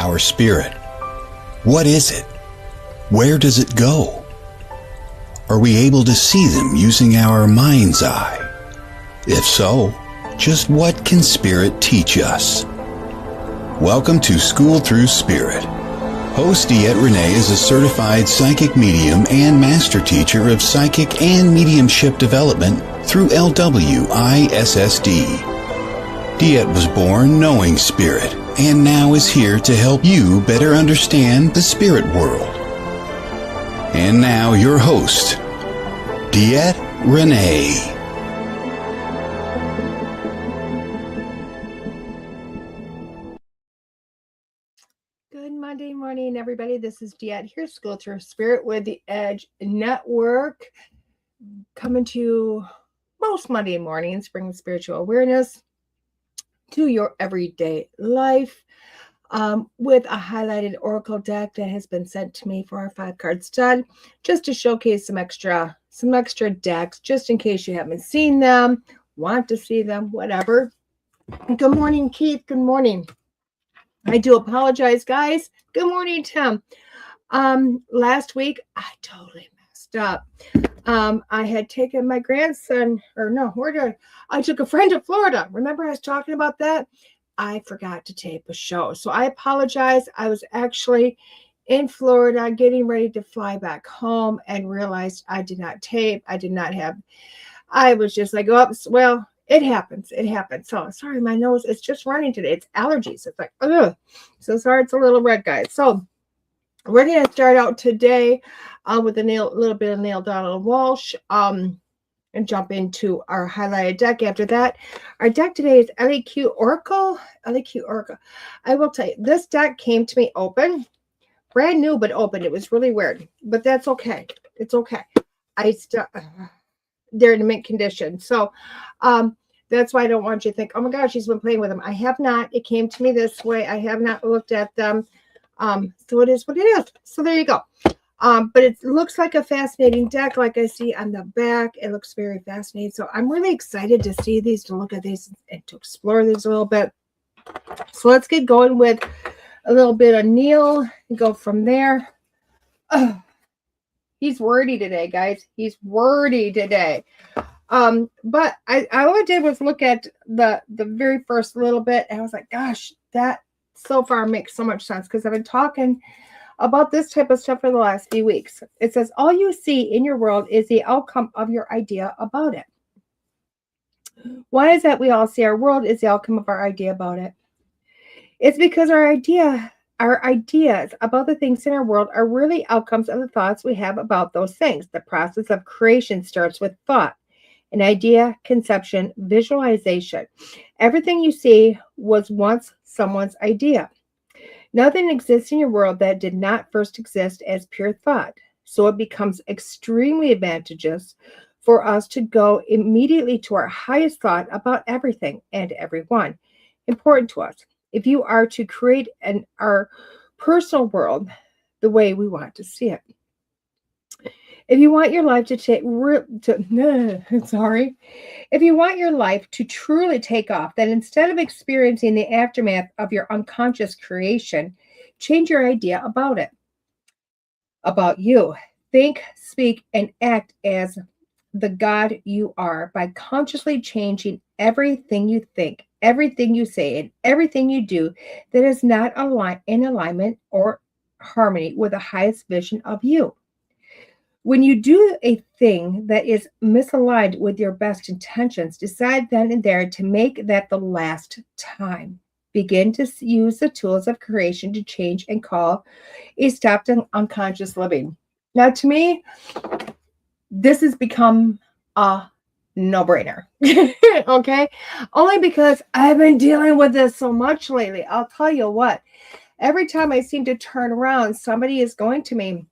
our spirit. What is it? Where does it go? Are we able to see them using our mind's eye? If so, just what can spirit teach us? Welcome to School Through Spirit. Host DeEtte Renee is a certified psychic medium and master teacher of psychic and mediumship development through LWISSD. DeEtte was born knowing spirit and now is here to help you better understand the spirit world. And now your host, DeEtte Renee. Good Monday morning, everybody. This is DeEtte here, School Through Spirit with the Edge Network, coming to you most Monday mornings, bringing spiritual awareness to your everyday life with a highlighted oracle deck that has been sent to me for our 5-card stud, just to showcase some extra decks, just in case you haven't seen them, want to see them, whatever. Good morning, Keith. Good morning. I do apologize, guys. Good morning, Tim. Last week, I totally messed up. I had taken my grandson, I took a friend to Florida. Remember I was talking about that? I forgot to tape a show. So I apologize. I was actually in Florida getting ready to fly back home and realized I did not tape. I was just like, oops, well, it happens. It happens. So sorry, my nose is just running today. It's allergies. It's like, ugh. So sorry, it's a little red, guys. So we're going to start out today with a little bit of Neil Donald Walsh and jump into our highlighted deck. After that, our deck today is LEQ Oracle. LEQ Oracle. I will tell you, this deck came to me open, brand new, but open. It was really weird, but that's okay. It's okay. They're in mint condition. So that's why I don't want you to think, oh my gosh, she's been playing with them. I have not. It came to me this way. I have not looked at them. So it is what it is. So there you go. But it looks like a fascinating deck, like I see on the back. It looks very fascinating. So I'm really excited to see these, to look at these, and to explore these a little bit. So let's get going with a little bit of Neil and go from there. He's wordy today, guys. He's wordy today. But all I did was look at the very first little bit, and I was like, gosh, that so far makes so much sense, because I've been talking about this type of stuff for the last few weeks. It says, all you see in your world is the outcome of your idea about it. Why is that we all see our world is the outcome of our idea about it? It's because our ideas about the things in our world are really outcomes of the thoughts we have about those things. The process of creation starts with thought, an idea, conception, visualization. Everything you see was once someone's idea. Nothing exists in your world that did not first exist as pure thought. So it becomes extremely advantageous for us to go immediately to our highest thought about everything and everyone important to us, if you are to create our personal world the way we want to see it. If you want your life if you want your life to truly take off, then instead of experiencing the aftermath of your unconscious creation, change your idea about it, about you. Think, speak, and act as the God you are by consciously changing everything you think, everything you say, and everything you do that is not in alignment or harmony with the highest vision of you. When you do a thing that is misaligned with your best intentions, decide then and there to make that the last time. Begin to use the tools of creation to change and call a stop to unconscious living. Now, to me, this has become a no-brainer. Okay? Only because I've been dealing with this so much lately. I'll tell you what, every time I seem to turn around, somebody is going to me.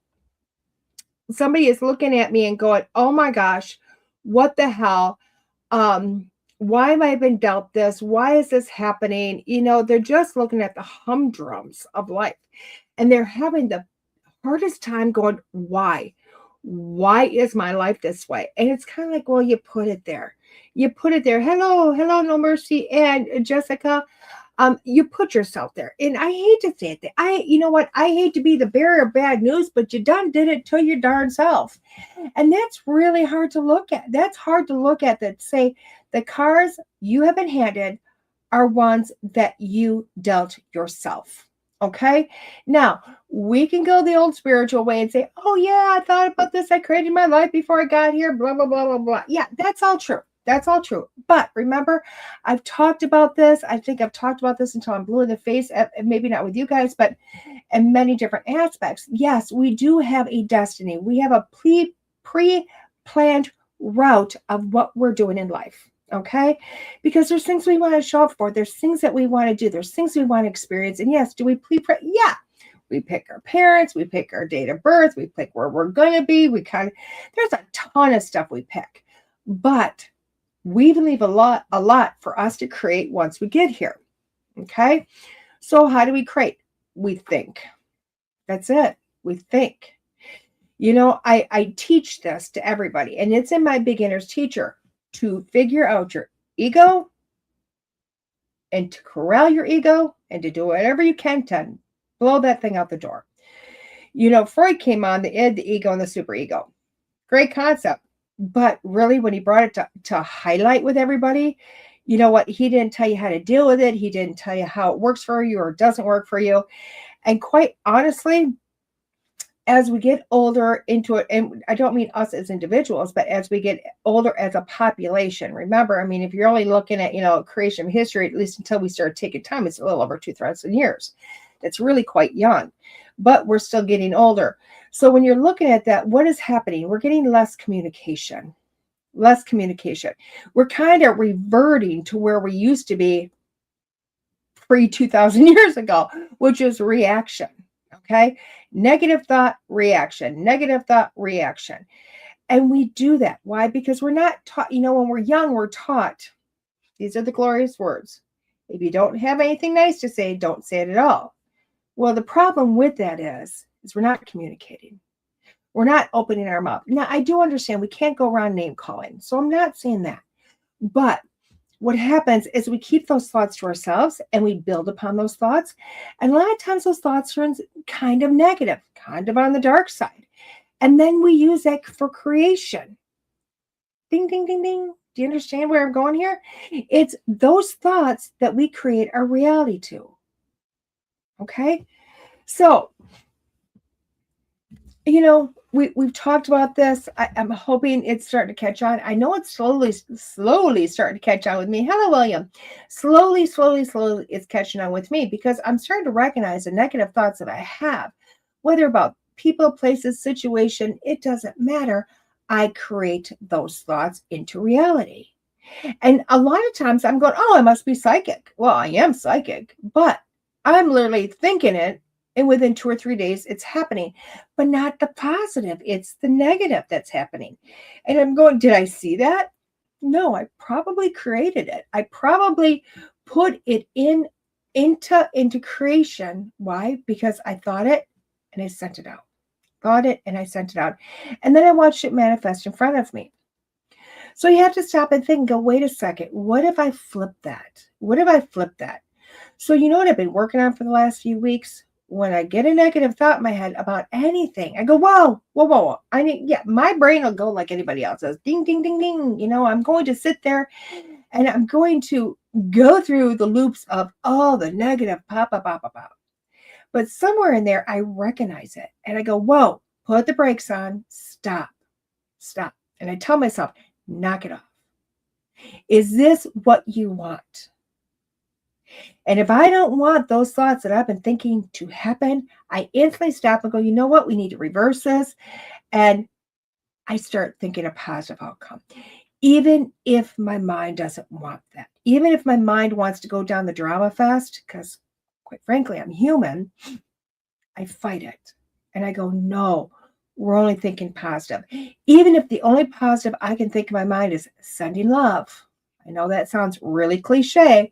Somebody is looking at me and going, oh my gosh, what the hell? Why have I been dealt this? Why is this happening? You know, they're just looking at the humdrums of life, and they're having the hardest time going, why? Why is my life this way? And it's kind of like, well, you put it there. You put it there. Hello, no mercy. And Jessica, You put yourself there. And I hate to say it. You know what? I hate to be the bearer of bad news, but you done did it to your darn self. And that's really hard to look at. That's hard to look at, that say the cards you have been handed are ones that you dealt yourself. Okay. Now we can go the old spiritual way and say, oh yeah, I thought about this. I created my life before I got here. Blah, blah, blah, blah, blah. Yeah, that's all true. That's all true. But remember, I've talked about this. I think I've talked about this until I'm blue in the face. Maybe not with you guys, but in many different aspects. Yes, we do have a destiny. We have a pre-planned route of what we're doing in life. Okay, because there's things we want to show up for. There's things that we want to do. There's things we want to experience. And yes, do we yeah, we pick our parents, we pick our date of birth, we pick where we're going to be. There's a ton of stuff we pick, but we leave a lot for us to create once we get here. Okay, so how do we create? We think. That's it. We think. You know, I teach this to everybody, and it's in my beginner's teacher, to figure out your ego and to corral your ego and to do whatever you can to blow that thing out the door. You know, Freud came on the id, the ego, and the superego. Great concept. But really, when he brought it to highlight with everybody, you know what? He didn't tell you how to deal with it. He didn't tell you how it works for you or doesn't work for you. And quite honestly, as we get older into it, and I don't mean us as individuals, but as we get older as a population, remember, I mean, if you're only looking at, creation of history, at least until we start taking time, it's a little over 2,000 years. That's really quite young, but we're still getting older. So when you're looking at that, what is happening? We're getting less communication. We're kind of reverting to where we used to be pre 2,000 years ago, which is reaction. Okay. Negative thought, reaction, negative thought, reaction. And we do that. Why? Because we're not taught, when we're young, we're taught. These are the glorious words. If you don't have anything nice to say, don't say it at all. Well, the problem with that is we're not communicating. We're not opening our mouth. Now, I do understand we can't go around name calling. So I'm not saying that. But what happens is we keep those thoughts to ourselves and we build upon those thoughts. And a lot of times those thoughts turn kind of negative, kind of on the dark side. And then we use that for creation. Ding, ding, ding, ding. Do you understand where I'm going here? It's those thoughts that we create our reality to. Okay? So, we've talked about this. I'm hoping it's starting to catch on. I know it's slowly starting to catch on with me. Hello, William. Slowly, it's catching on with me because I'm starting to recognize the negative thoughts that I have, whether about people, places, situation, it doesn't matter. I create those thoughts into reality. And a lot of times I'm going, oh, I must be psychic. Well, I am psychic, but I'm literally thinking it. And within 2 or 3 days, it's happening, but not the positive. It's the negative that's happening. And I'm going, did I see that? No, I probably created it. I probably put it into creation. Why? Because I thought it and I sent it out. Thought it and I sent it out. And then I watched it manifest in front of me. So you have to stop and think and go, wait a second. What if I flip that? So you know what I've been working on for the last few weeks? When I get a negative thought in my head about anything, I go, whoa. My brain will go like anybody else's. Ding, ding, ding, ding. I'm going to sit there and I'm going to go through the loops of all the negative pop. But somewhere in there, I recognize it and I go, whoa, put the brakes on, stop. And I tell myself, knock it off. Is this what you want? And if I don't want those thoughts that I've been thinking to happen, I instantly stop and go, you know what? We need to reverse this. And I start thinking a positive outcome. Even if my mind doesn't want that. Even if my mind wants to go down the drama fest, because quite frankly, I'm human, I fight it. And I go, no, we're only thinking positive. Even if the only positive I can think in my mind is sending love. I know that sounds really cliche.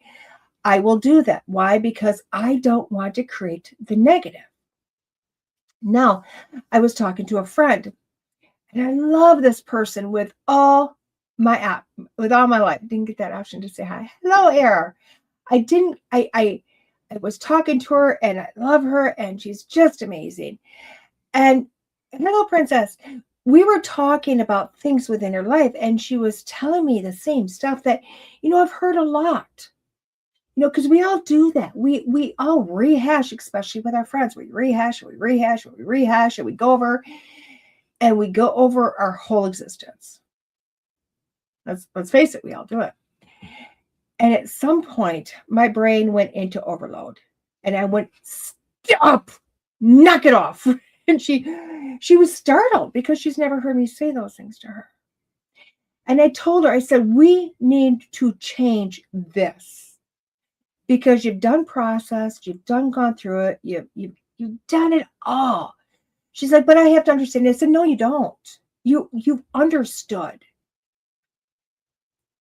I will do that. Why? Because I don't want to create the negative. Now, I was talking to a friend, and I love this person with all my life. Didn't get that option to say hi. Hello, Air. I was talking to her and I love her and she's just amazing. And hello, Princess. We were talking about things within her life and she was telling me the same stuff that, I've heard a lot. Because we all do that. We all rehash, especially with our friends. We rehash, and we go over our whole existence. Let's face it, we all do it. And at some point, my brain went into overload. And I went, stop, knock it off. And she was startled because she's never heard me say those things to her. And I told her, I said, we need to change this. Because you've done processed, you've gone through it, you've done it all. She's like, but I have to understand. I said, no, you don't. You've understood.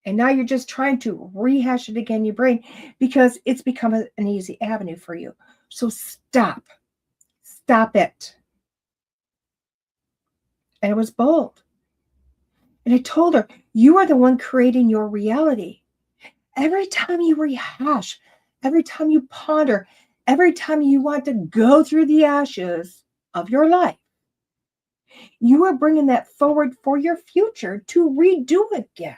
And now you're just trying to rehash it again in your brain because it's become an easy avenue for you. So stop. Stop it. And it was bold. And I told her, you are the one creating your reality. Every time you rehash, every time you ponder, every time you want to go through the ashes of your life, you are bringing that forward for your future to redo it again.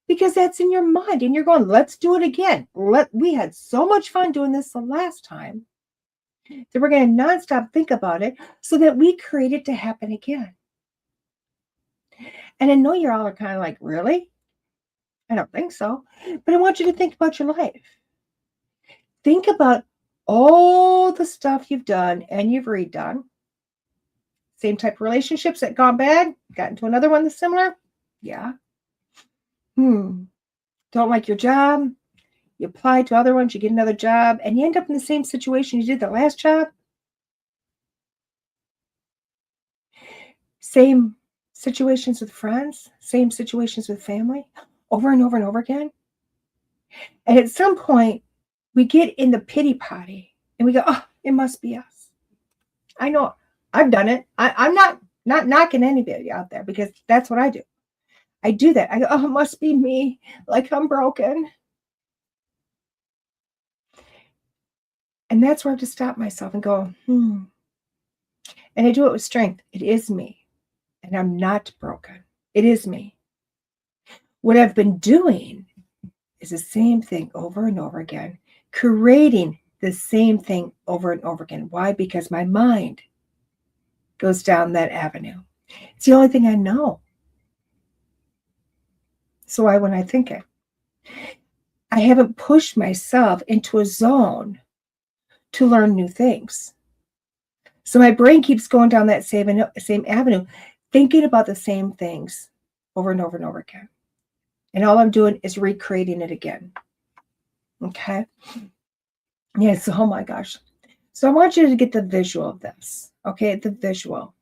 Because that's in your mind and you're going, let's do it again. We had so much fun doing this the last time that we're going to nonstop think about it so that we create it to happen again. And I know you're all kind of like, really? I don't think so. But I want you to think about your life. Think about all the stuff you've done and you've redone. Same type of relationships that gone bad, got into another one that's similar. Yeah. Don't like your job. You apply to other ones, you get another job, and you end up in the same situation you did the last job. Same situations with friends, same situations with family, over and over and over again. And at some point, we get in the pity potty and we go, oh, it must be us. I know I've done it. I'm not knocking anybody out there because that's what I do. I do that. I go, oh, it must be me. Like I'm broken. And that's where I have to stop myself and go, And I do it with strength. It is me. And I'm not broken. It is me. What I've been doing is the same thing over and over again, creating the same thing over and over again. Why? Because my mind goes down that avenue. It's the only thing I know. So when I think it, I haven't pushed myself into a zone to learn new things. So my brain keeps going down that same avenue, thinking about the same things over and over and over again. And all I'm doing is recreating it again. Okay? Yes, oh my gosh. So I want you to get the visual of this. Okay, the visual.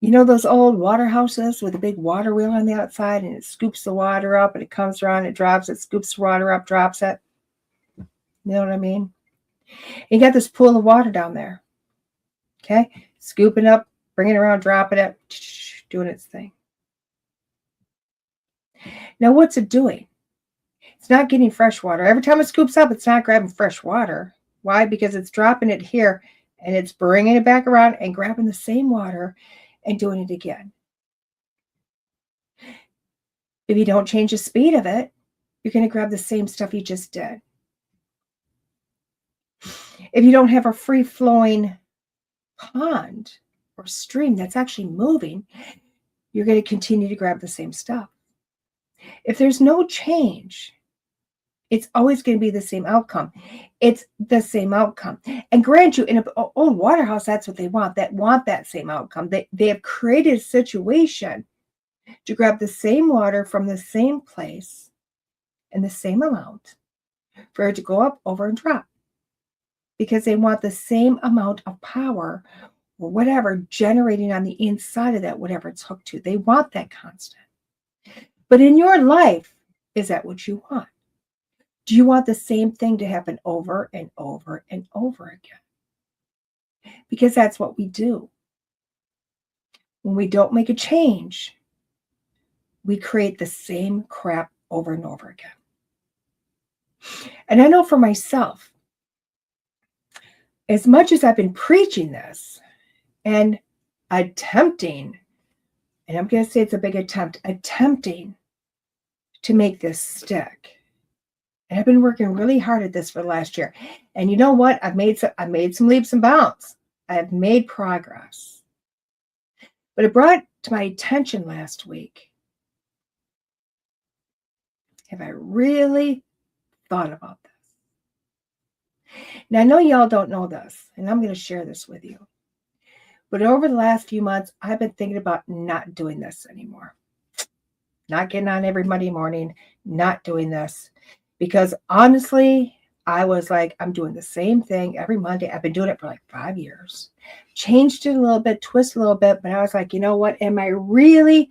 You know those old water houses with a big water wheel on the outside and it scoops the water up and it comes around, it drops it, scoops the water up, drops it. You know what I mean? You got this pool of water down there. Okay? Scooping up, bringing it around, dropping it, doing its thing. Now, what's it doing? It's not getting fresh water. Every time it scoops up, it's not grabbing fresh water. Why? Because it's dropping it here and it's bringing it back around and grabbing the same water and doing it again. If you don't change the speed of it, you're going to grab the same stuff you just did. If you don't have a free-flowing pond or stream that's actually moving, you're going to continue to grab the same stuff. If there's no change, it's always going to be the same outcome. It's the same outcome. And grant you, in an old water house, that's what they want. That same outcome. They have created a situation to grab the same water from the same place in the same amount for it to go up, over, and drop. Because they want the same amount of power or whatever generating on the inside of that, whatever it's hooked to. They want that constant. But in your life, is that what you want? Do you want the same thing to happen over and over and over again? Because that's what we do. When we don't make a change, we create the same crap over and over again. And I know for myself, as much as I've been preaching this and attempting, and I'm going to say it's a big attempt, attempting to make this stick. And I've been working really hard at this for the last year. And you know what? I've made some leaps and bounds. I have made progress. But it brought to my attention last week. Have I really thought about this? Now, I know y'all don't know this, and I'm going to share this with you. But over the last few months, I've been thinking about not doing this anymore. Not getting on every Monday morning, not doing this. Because honestly, I was like, I'm doing the same thing every Monday. I've been doing it for like 5 years. Changed it a little bit, twisted a little bit, but I was like, you know what? Am I really,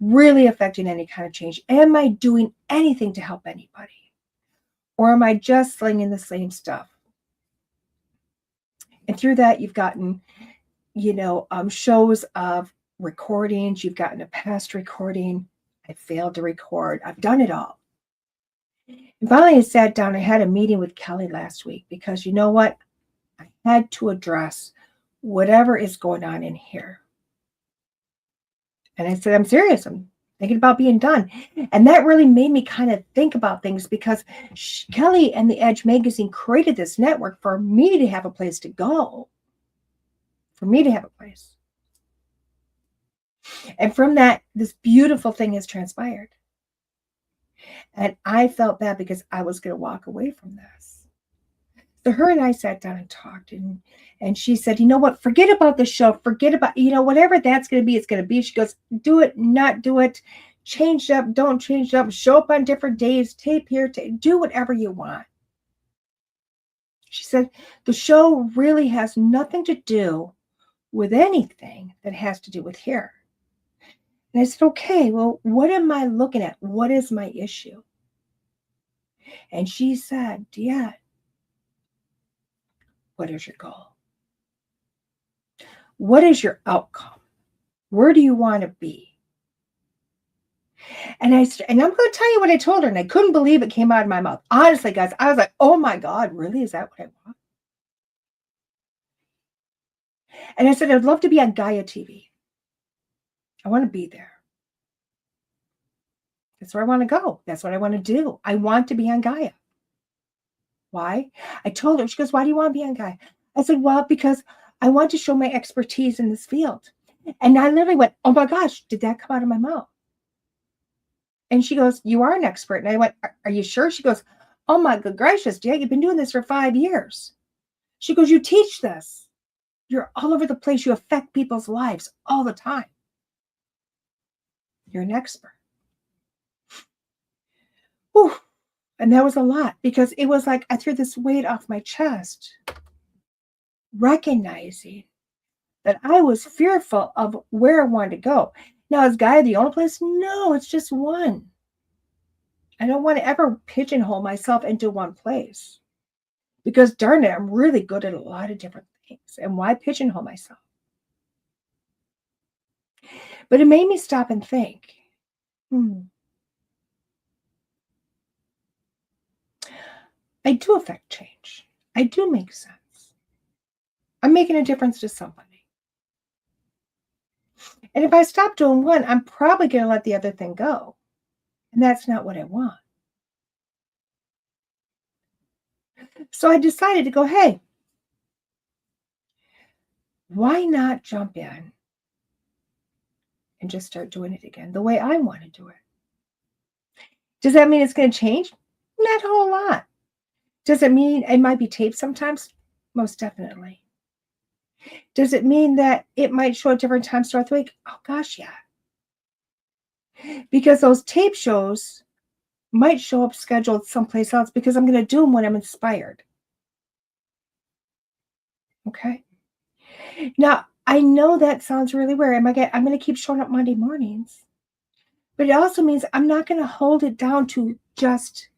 really affecting any kind of change? Am I doing anything to help anybody? Or am I just slinging the same stuff? And through that, you've gotten, shows of recordings. You've gotten a past recording. I failed to record. I've done it all. And finally, I sat down. I had a meeting with Kelly last week because you know what? I had to address whatever is going on in here. And I said, I'm serious. I'm thinking about being done. And that really made me kind of think about things because Kelly and the Edge magazine created this network for me to have a place to go. For me to have a place. And from that, this beautiful thing has transpired. And I felt bad because I was going to walk away from this. So her and I sat down and talked, and she said, you know what, forget about the show, forget about, whatever that's going to be, it's going to be. She goes, do it, not do it, change it up, don't change it up, show up on different days, tape here, do whatever you want. She said, the show really has nothing to do with anything that has to do with here. And I said, okay, well, what am I looking at? What is my issue? And she said, DeEtte, what is your goal? What is your outcome? Where do you want to be? And I'm going to tell you what I told her, and I couldn't believe it came out of my mouth. Honestly, guys, I was like, oh my God, really? Is that what I want? And I said, I'd love to be on Gaia TV. I want to be there. That's where I want to go. That's what I want to do. I want to be on Gaia. Why? I told her, she goes, why do you want to be on Gaia? I said, well, because I want to show my expertise in this field. And I literally went, oh my gosh, did that come out of my mouth? And she goes, you are an expert. And I went, are you sure? She goes, oh my good gracious, DeEtte, you've been doing this for 5 years. She goes, you teach this. You're all over the place. You affect people's lives all the time. You're an expert. Whew. And that was a lot because it was like I threw this weight off my chest, recognizing that I was fearful of where I wanted to go. Now, is Gaia the only place? No, it's just one. I don't want to ever pigeonhole myself into one place because darn it, I'm really good at a lot of different things. And why pigeonhole myself? But it made me stop and think, I do affect change. I do make sense. I'm making a difference to somebody. And if I stop doing one, I'm probably going to let the other thing go. And that's not what I want. So I decided to go, hey, why not jump in and just start doing it again the way I want to do it? Does that mean it's going to change? Not a whole lot. Does it mean it might be taped sometimes? Most definitely. Does it mean that it might show at different times throughout the week? Oh, gosh, yeah. Because those tape shows might show up scheduled someplace else because I'm going to do them when I'm inspired. Okay? Now, I know that sounds really weird. I'm going to keep showing up Monday mornings. But it also means I'm not going to hold it down to just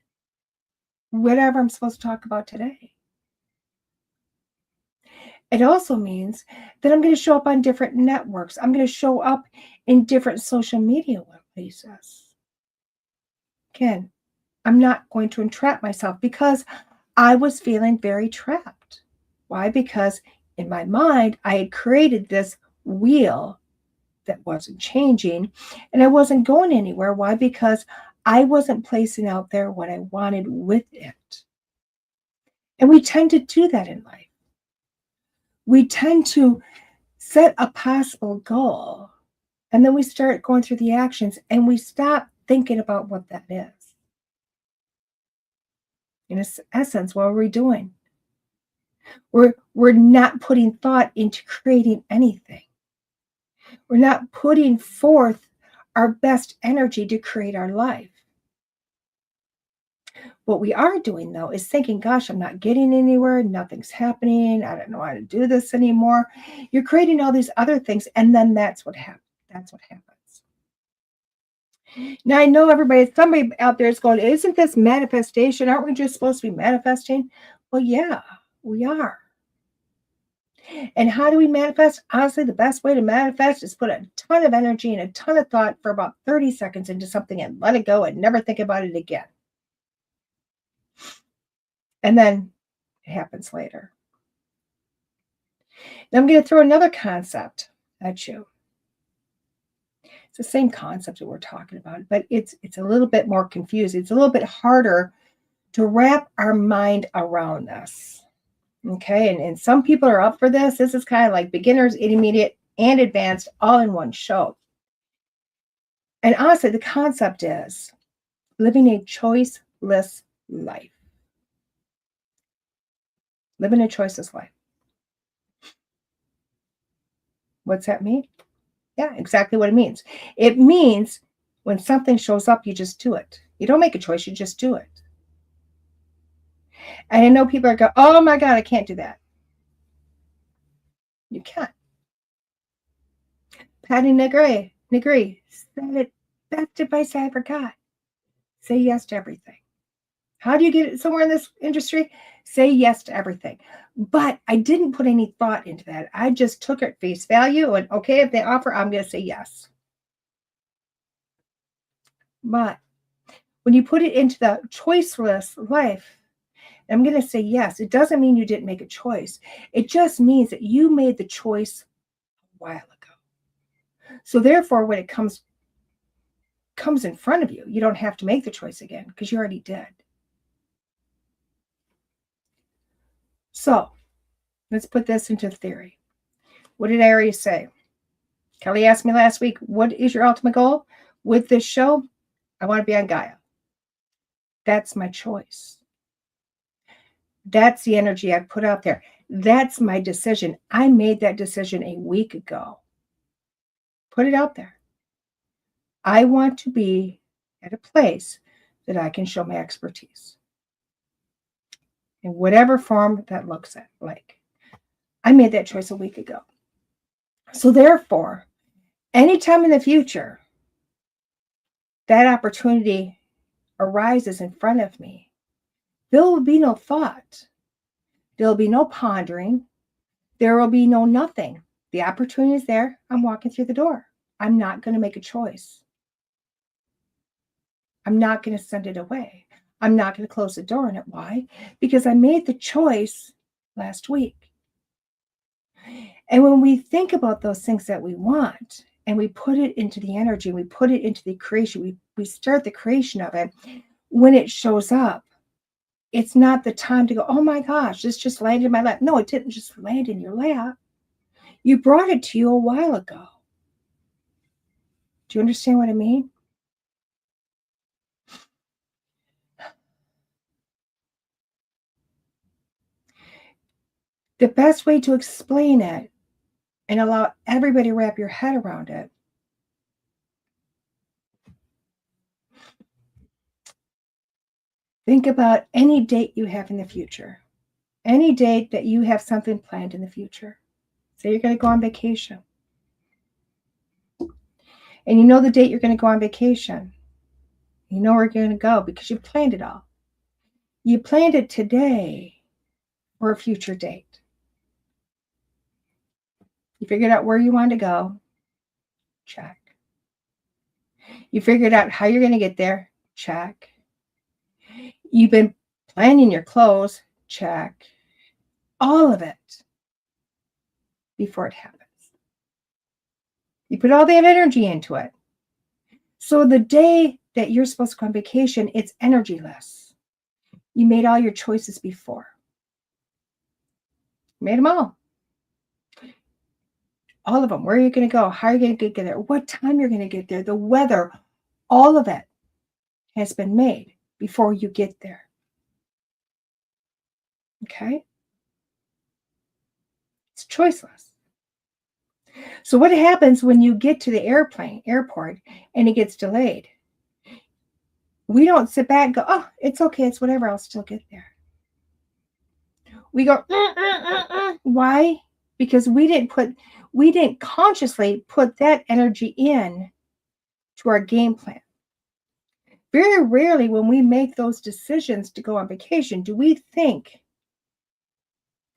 whatever I'm supposed to talk about today. It also means that I'm going to show up on different networks. I'm going to show up in different social media places. Again, I'm not going to entrap myself because I was feeling very trapped. Why? Because in my mind, I had created this wheel that wasn't changing and I wasn't going anywhere. Why? Because I wasn't placing out there what I wanted with it. And we tend to do that in life. We tend to set a possible goal and then we start going through the actions and we stop thinking about what that is. In essence, what are we doing? We're not putting thought into creating anything. We're not putting forth our best energy to create our life. What we are doing, though, is thinking, gosh, I'm not getting anywhere. Nothing's happening. I don't know how to do this anymore. You're creating all these other things, and then that's what happens. That's what happens. Now, I know somebody out there is going, isn't this manifestation? Aren't we just supposed to be manifesting? Well, yeah, we are. And how do we manifest? Honestly, the best way to manifest is put a ton of energy and a ton of thought for about 30 seconds into something and let it go and never think about it again. And then it happens later. Now I'm going to throw another concept at you. It's the same concept that we're talking about, but it's a little bit more confusing. It's a little bit harder to wrap our mind around this. Okay, and some people are up for this. This is kind of like beginners, intermediate, and advanced all in one show. And honestly, the concept is living a choiceless life. Living a choiceless life. What's that mean? Yeah, exactly what it means. It means when something shows up, you just do it. You don't make a choice, you just do it. And I know people are going, oh my God, I can't do that. You can't. Patty Negri said it best advice I ever got. Say yes to everything. How do you get somewhere in this industry? Say yes to everything. But I didn't put any thought into that. I just took it at face value and okay, if they offer, I'm going to say yes. But when you put it into the choiceless life, I'm going to say yes. It doesn't mean you didn't make a choice. It just means that you made the choice a while ago. So therefore, when it comes in front of you, you don't have to make the choice again because you already did. So let's put this into theory. What did I already say? Kelly asked me last week, what is your ultimate goal? With this show, I want to be on Gaia. That's my choice. That's the energy I put out there. That's my decision. I made that decision a week ago. Put it out there. I want to be at a place that I can show my expertise in whatever form that looks like. I made that choice a week ago. So therefore, anytime in the future that opportunity arises in front of me, there will be no thought. There will be no pondering. There will be no nothing. The opportunity is there. I'm walking through the door. I'm not going to make a choice. I'm not going to send it away. I'm not going to close the door on it. Why? Because I made the choice last week. And when we think about those things that we want and we put it into the energy, we put it into the creation, we start the creation of it, when it shows up, it's not the time to go, oh my gosh, this just landed in my lap. No, it didn't just land in your lap. You brought it to you a while ago. Do you understand what I mean? The best way to explain it and allow everybody to wrap your head around it think about any date you have in the future. Any date that you have something planned in the future. Say you're going to go on vacation. And you know the date you're going to go on vacation. You know where you're going to go because you planned it all. You planned it today for a future date. You figured out where you want to go. Check. You figured out how you're going to get there. Check. You've been planning your clothes, check. All of it before it happens. You put all that energy into it. So the day that you're supposed to go on vacation, it's energyless. You made all your choices before. Made them all. All of them. Where are you going to go? How are you going to get there? What time you're going to get there? The weather. All of it has been made before you get there. Okay? It's choiceless. So what happens when you get to the airport, and it gets delayed? We don't sit back and go, oh, it's okay, it's whatever, I'll still get there. We go, Why? Because we didn't consciously put that energy in to our game plan. Very rarely when we make those decisions to go on vacation, do we think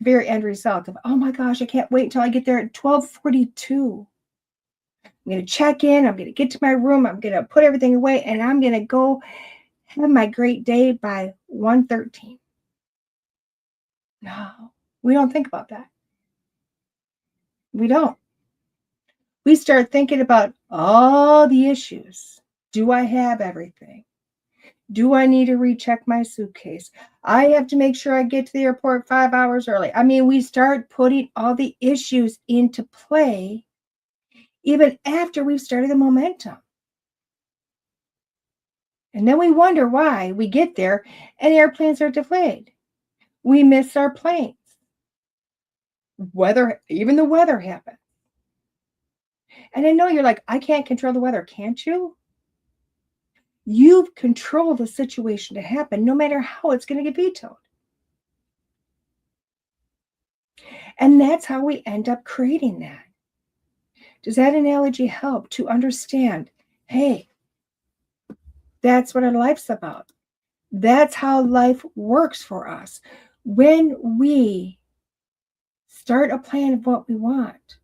very end result of, oh my gosh, I can't wait until I get there at 12:42. I'm going to check in. I'm going to get to my room. I'm going to put everything away, and I'm going to go have my great day by 1:13. No, we don't think about that. We don't. We start thinking about all the issues. Do I have everything? Do I need to recheck my suitcase? I have to make sure I get to the airport 5 hours early. I mean, we start putting all the issues into play even after we've started the momentum. And then we wonder why we get there and airplanes are delayed. We miss our planes. Even the weather happens. And I know you're like, I can't control the weather. Can't you? You've controlled the situation to happen, no matter how it's going to get vetoed. And that's how we end up creating that. Does that analogy help to understand, hey, that's what our life's about. That's how life works for us. When we start a plan of what we want,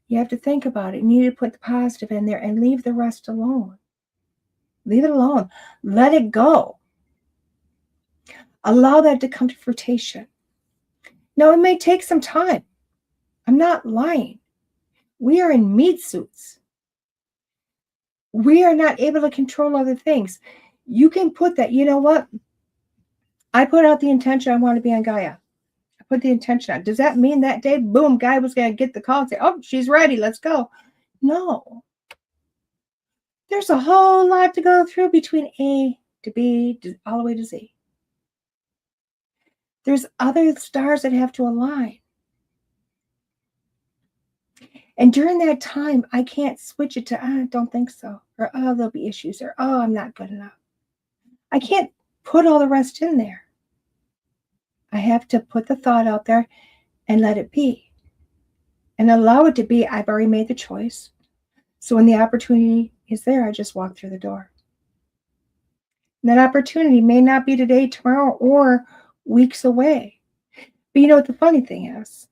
you have to think about it. You need to put the positive in there and leave the rest alone. Leave it alone. Let it go. Allow that to come to fruition. Now, it may take some time. I'm not lying. We are in meat suits. We are not able to control other things. You can put that, you know what? I put out the intention I want to be on Gaia. I put the intention out. Does that mean that day, boom, Gaia was going to get the call and say, oh, she's ready, let's go? No. There's a whole lot to go through between A to B, all the way to Z. There's other stars that have to align. And during that time, I can't switch it to, I don't think so. Or, oh, there'll be issues. Or, oh, I'm not good enough. I can't put all the rest in there. I have to put the thought out there and let it be. And allow it to be, I've already made the choice. So when the opportunity is there, I just walk through the door. And that opportunity may not be today, tomorrow, or weeks away. But you know what the funny thing is?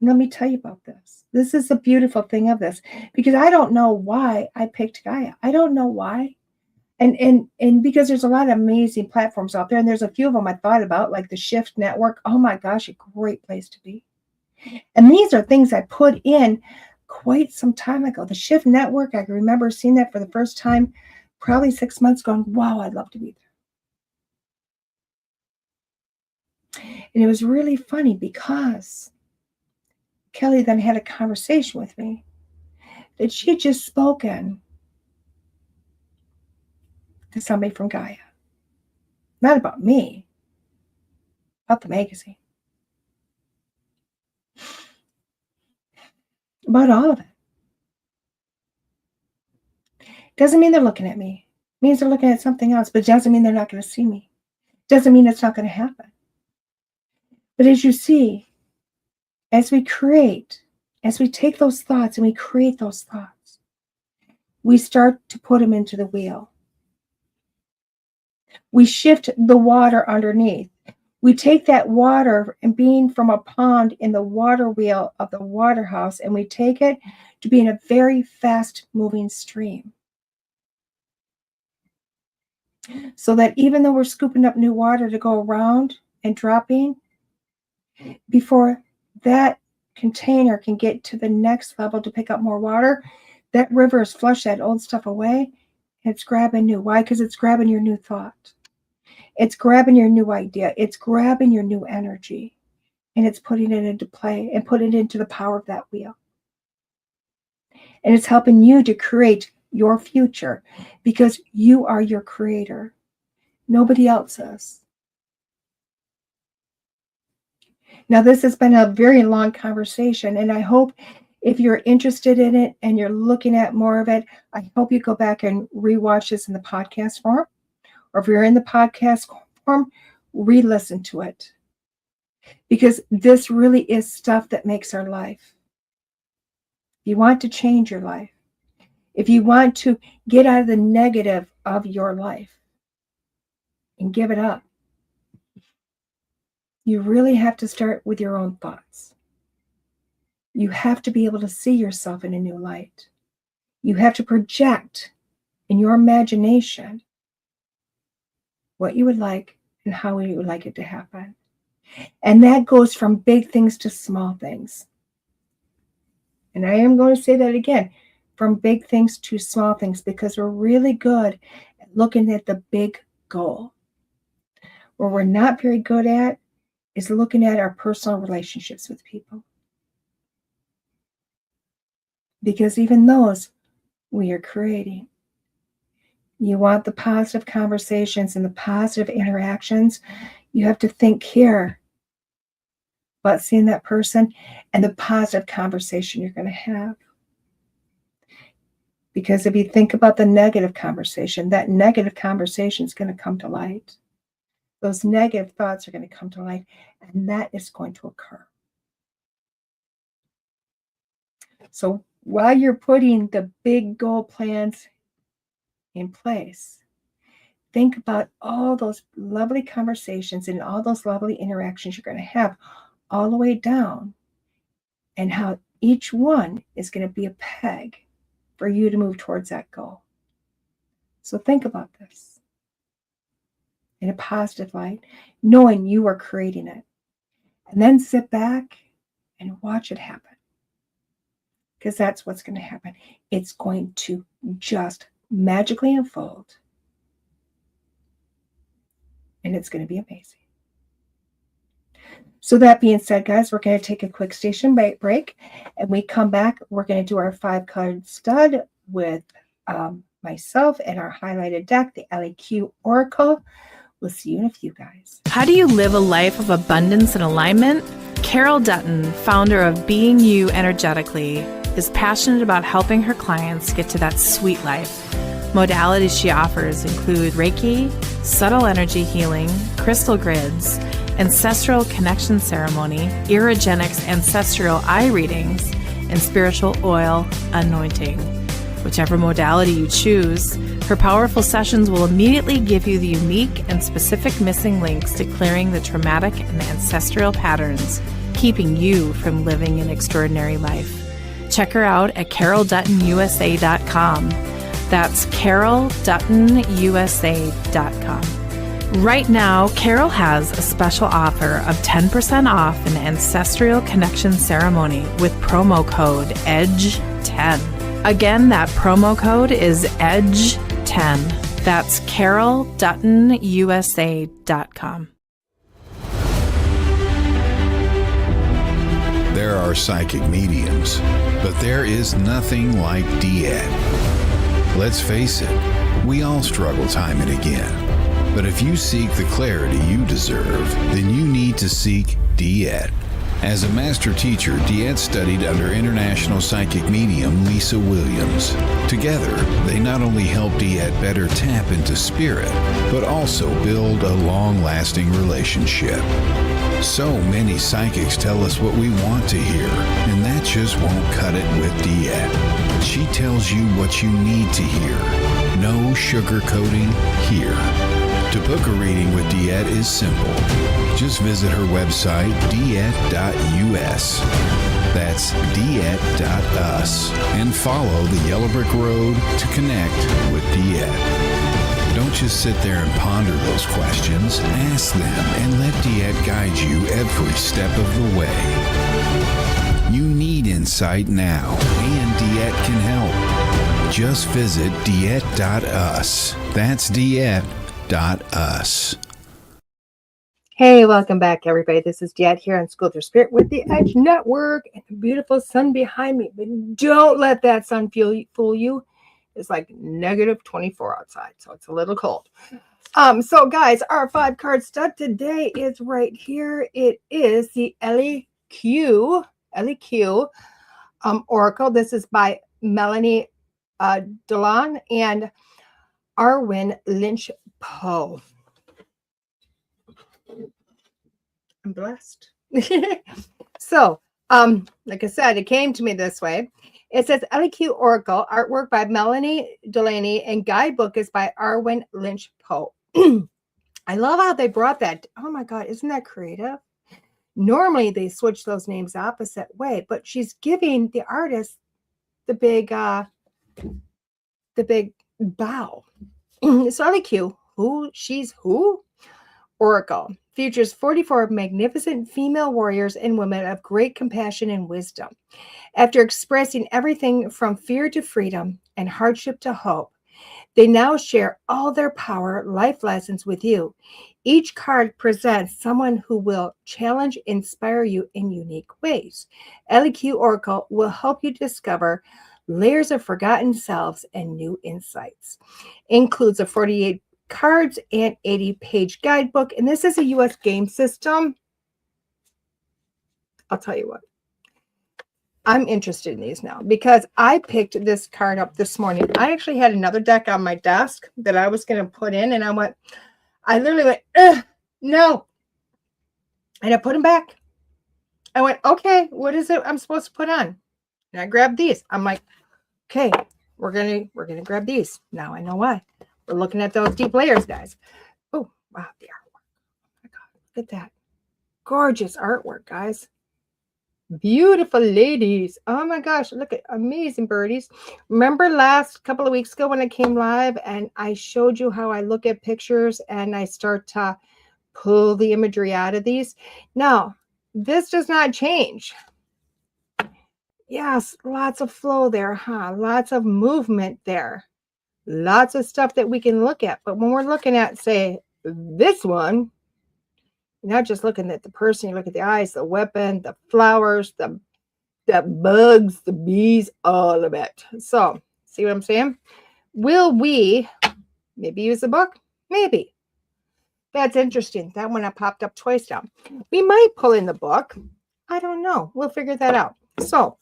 Let me tell you about this. This is the beautiful thing of this, because I don't know why I picked Gaia. I don't know why. And because there's a lot of amazing platforms out there, and there's a few of them I thought about, like the Shift Network. Oh my gosh, a great place to be. And these are things I put in quite some time ago. The Shift Network, I can remember seeing that for the first time, probably 6 months ago, and wow, I'd love to be there. And it was really funny because Kelly then had a conversation with me that she had just spoken to somebody from Gaia. Not about me, about the magazine. About all of it. Doesn't mean they're looking at me. It means they're looking at something else, but it doesn't mean they're not going to see me. Doesn't mean it's not going to happen. But as you see, as we take those thoughts and we create those thoughts, we start to put them into the wheel. We shift the water underneath. We take that water and being from a pond in the water wheel of the water house, and we take it to be in a very fast moving stream. So that even though we're scooping up new water to go around and dropping, before that container can get to the next level to pick up more water, that river has flushed that old stuff away, and it's grabbing new. Why? Because it's grabbing your new thought. It's grabbing your new idea. It's grabbing your new energy, and it's putting it into play and putting it into the power of that wheel. And it's helping you to create your future, because you are your creator. Nobody else is. Now, this has been a very long conversation, and I hope if you're interested in it and you're looking at more of it, I hope you go back and rewatch this in the podcast form. Or if you're in the podcast form, re-listen to it. Because this really is stuff that makes our life. If you want to change your life, if you want to get out of the negative of your life and give it up, you really have to start with your own thoughts. You have to be able to see yourself in a new light. You have to project in your imagination what you would like and how you would like it to happen. And that goes from big things to small things. And I am going to say that again, from big things to small things, because we're really good at looking at the big goal. What we're not very good at is looking at our personal relationships with people. Because even those we are creating. You want the positive conversations and the positive interactions. You have to think here about seeing that person and the positive conversation you're going to have. Because if you think about the negative conversation, that negative conversation is going to come to light. Those negative thoughts are going to come to light, and that is going to occur. So while you're putting the big goal plans in place, think about all those lovely conversations and all those lovely interactions you're going to have all the way down, and how each one is going to be a peg for you to move towards that goal. So think about this in a positive light, knowing you are creating it. And then sit back and watch it happen. Because that's what's going to happen. It's going to just magically unfold. And it's going to be amazing. So that being said, guys, we're going to take a quick station break. And we come back, we're going to do our 5-card stud with myself and our highlighted deck, the LEQ Oracle. We'll see you in a few, guys. How do you live a life of abundance and alignment? Carol Dutton, founder of Being You Energetically, is passionate about helping her clients get to that sweet life. Modalities she offers include Reiki, subtle energy healing, crystal grids, ancestral connection ceremony, Irogenics ancestral eye readings, and spiritual oil anointing. Whichever modality you choose, her powerful sessions will immediately give you the unique and specific missing links to clearing the traumatic and ancestral patterns, keeping you from living an extraordinary life. Check her out at carolduttonusa.com. That's carolduttonusa.com. Right now, Carol has a special offer of 10% off an ancestral connection ceremony with promo code EDGE10. Again, that promo code is EDGE10. That's carolduttonusa.com. There are psychic mediums, but there is nothing like DeEtte. Let's face it, we all struggle time and again. But if you seek the clarity you deserve, then you need to seek DeEtte. As a master teacher, DeEtte studied under international psychic medium Lisa Williams. Together, they not only help DeEtte better tap into spirit, but also build a long-lasting relationship. So many psychics tell us what we want to hear, and that just won't cut it with DeEtte. She tells you what you need to hear. No sugarcoating here. To book a reading with DeEtte is simple. Just visit her website, DeEtte.us. That's DeEtte.us. And follow the Yellow Brick Road to connect with DeEtte. Don't just sit there and ponder those questions. Ask them and let DeEtte guide you every step of the way. You need insight now, and DeEtte can help. Just visit DeEtte.us. That's DeEtte.us. Hey, welcome back, everybody. This is DeEtte here on School Through Spirit with the Edge Network and the beautiful sun behind me. But don't let that sun fool you. It's like negative 24 outside, so it's a little cold. So guys, our 5-card stud today is right here. It is the Elle Oracle. This is by Melanie Delon and Arwen Lynch Poe. I'm blessed. So, like I said, it came to me this way. It says LEQ Oracle, artwork by Melanie Delaney, and guidebook is by Arwen Lynch Poe. I love how they brought that. Oh my God, isn't that creative? Normally they switch those names opposite way, but she's giving the artist the big bow. So LEQ, she's who? Oracle features 44 magnificent female warriors and women of great compassion and wisdom. After expressing everything from fear to freedom and hardship to hope, they now share all their power, life lessons with you. Each card presents someone who will challenge, inspire you in unique ways. LEQ Oracle will help you discover layers of forgotten selves and new insights. Includes a 48 cards and 80-page guidebook, and this is a U.S. game system. I'll tell you what, I'm interested in these now because I picked this card up this morning. I actually had another deck on my desk that I was going to put in, and I literally went, no, and I put them back. I went, okay, what is it I'm supposed to put on? And I grabbed these. I'm like, okay, we're gonna grab these. Now I know why. We're looking at those deep layers, guys. Oh, wow, the artwork. Oh my God, look at that. Gorgeous artwork, guys. Beautiful ladies. Oh my gosh, look at amazing birdies. Remember last couple of weeks ago when I came live and I showed you how I look at pictures and I start to pull the imagery out of these? Now, this does not change. Yes, lots of flow there, huh? Lots of movement there. Lots of stuff that we can look at. But when we're looking at, say, this one, you're not just looking at the person, you look at the eyes, the weapon, the flowers, the bugs, the bees, all of it. So, see what I'm saying? Will we maybe use the book? Maybe. That's interesting. That one I popped up twice now. We might pull in the book. I don't know. We'll figure that out. So,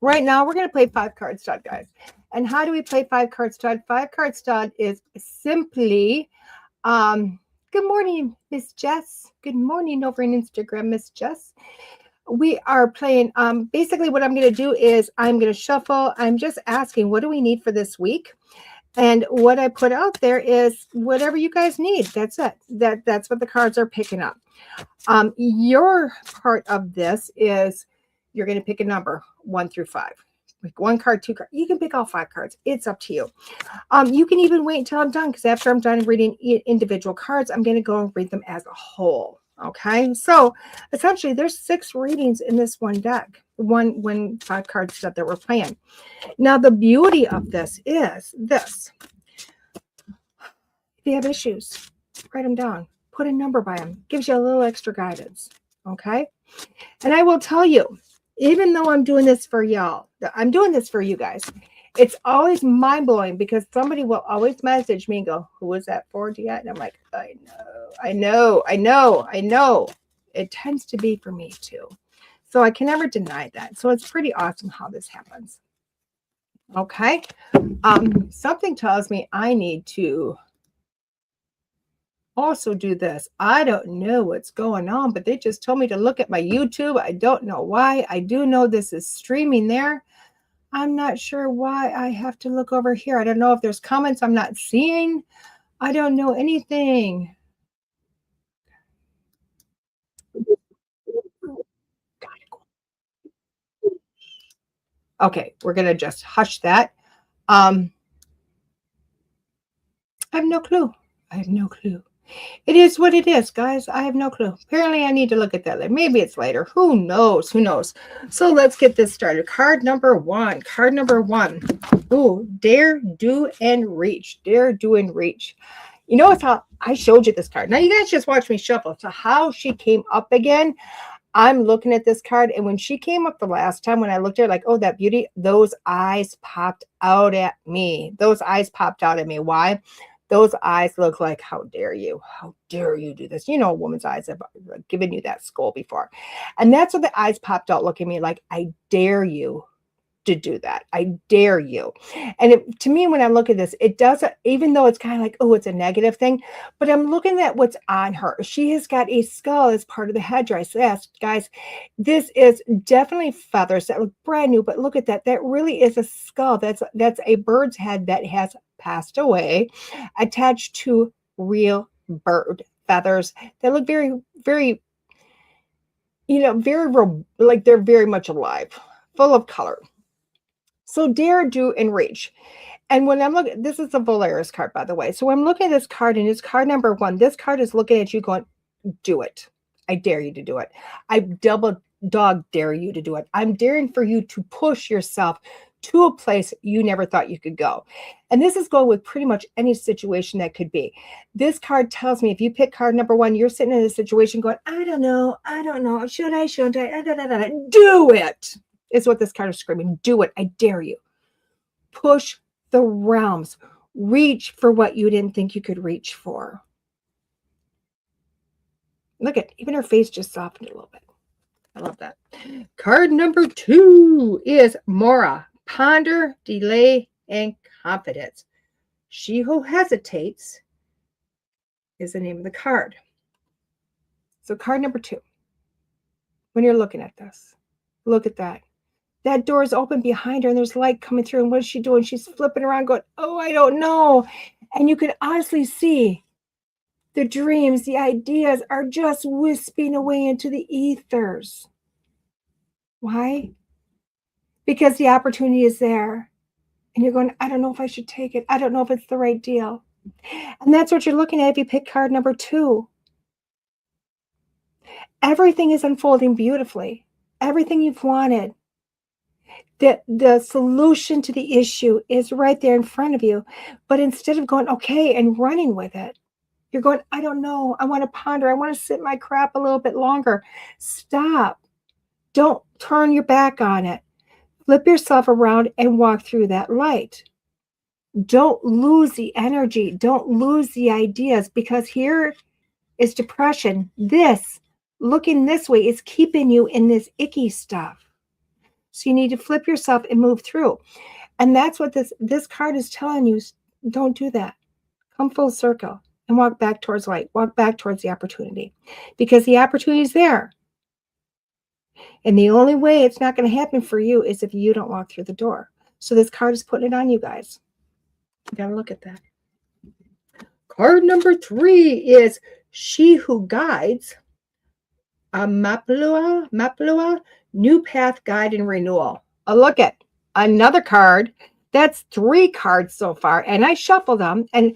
right now we're going to play 5-card stud, guys. And how do we play 5-card stud? 5-card stud is simply, good morning, Miss Jess. Good morning over on Instagram, Miss Jess. We are playing, basically what I'm going to do is I'm going to shuffle. I'm just asking, what do we need for this week? And what I put out there is whatever you guys need. That's it. That's what the cards are picking up. Your part of this is you're going to pick a number 1 through 5. Like 1 card, 2 cards. You can pick all 5 cards. It's up to you. You can even wait until I'm done because after I'm done reading individual cards, I'm going to go and read them as a whole. Okay. So essentially there's 6 readings in this one deck. One 5-card set that we're playing. Now the beauty of this is this. If you have issues, write them down. Put a number by them. Gives you a little extra guidance. Okay. And I will tell you, even though I'm doing this for y'all, I'm doing this for you guys. It's always mind-blowing because somebody will always message me and go, who is that for, DeEtte? And I'm like, I know. It tends to be for me too. So I can never deny that. So it's pretty awesome how this happens. Okay. Something tells me I need to also do this. I don't know what's going on, but they just told me to look at my YouTube. I don't know why. I do know this is streaming there. I'm not sure why I have to look over here. I don't know if there's comments I'm not seeing. I don't know anything. Okay, we're going to just hush that. I have no clue. I have no clue. It is what it is, guys. I have no clue. Apparently, I need to look at that. Maybe it's later. Who knows? Who knows? So let's get this started. Card number one. Card number one. Ooh, dare, do, and reach. Dare, do, and reach. You know how I showed you this card. Now, you guys just watch me shuffle. So how she came up again, I'm looking at this card. And when she came up the last time, when I looked at her like, oh, that beauty, those eyes popped out at me. Those eyes popped out at me. Why? Those eyes look like, how dare you? How dare you do this? You know, a woman's eyes have given you that scold before. And that's what the eyes popped out looking at me like, I dare you to do that. I dare you. And to me, when I look at this, it doesn't, even though it's kind of like, oh, it's a negative thing, but I'm looking at what's on her. She has got a skull as part of the headdress. Yes, guys, this is definitely feathers that look brand new, but look at that. That really is a skull. That's a bird's head that has passed away, attached to real bird feathers that look very, very, very like they're very much alive, full of color. So dare, do, and reach. And when I'm looking, this is the Volaris card, by the way. So I'm looking at this card, and it's card number one. This card is looking at you going, do it. I dare you to do it. I double dog dare you to do it. I'm daring for you to push yourself to a place you never thought you could go. And this is going with pretty much any situation that could be. This card tells me if you pick card number one, you're sitting in a situation going, I don't know. Should I, shouldn't I? Do it. Is what this card is screaming. Do it. I dare you. Push the realms. Reach for what you didn't think you could reach for. Look at, even her face just softened a little bit. I love that. Card number two is Mora. Ponder, delay, and confidence. She who hesitates is the name of the card. So card number two. When you're looking at this, look at that. That door is open behind her and there's light coming through. And what is she doing? She's flipping around going, oh, I don't know. And you can honestly see the dreams, the ideas are just wisping away into the ethers. Why? Because the opportunity is there. And you're going, I don't know if I should take it. I don't know if it's the right deal. And that's what you're looking at if you pick card number two. Everything is unfolding beautifully. Everything you've wanted. The solution to the issue is right there in front of you. But instead of going, okay, and running with it, you're going, I don't know. I want to ponder. I want to sit my crap a little bit longer. Stop. Don't turn your back on it. Flip yourself around and walk through that light. Don't lose the energy. Don't lose the ideas, because here is depression. This, looking this way, is keeping you in this icky stuff. So you need to flip yourself and move through. And that's what this card is telling you. Don't do that. Come full circle and walk back towards light. Walk back towards the opportunity, because the opportunity is there. And the only way it's not going to happen for you is if you don't walk through the door. So this card is putting it on you guys. You got to look at that. Card number three is She Who Guides. A Mapalua, New Path, Guide, and Renewal. Look at another card. That's three cards so far. And I shuffled them. And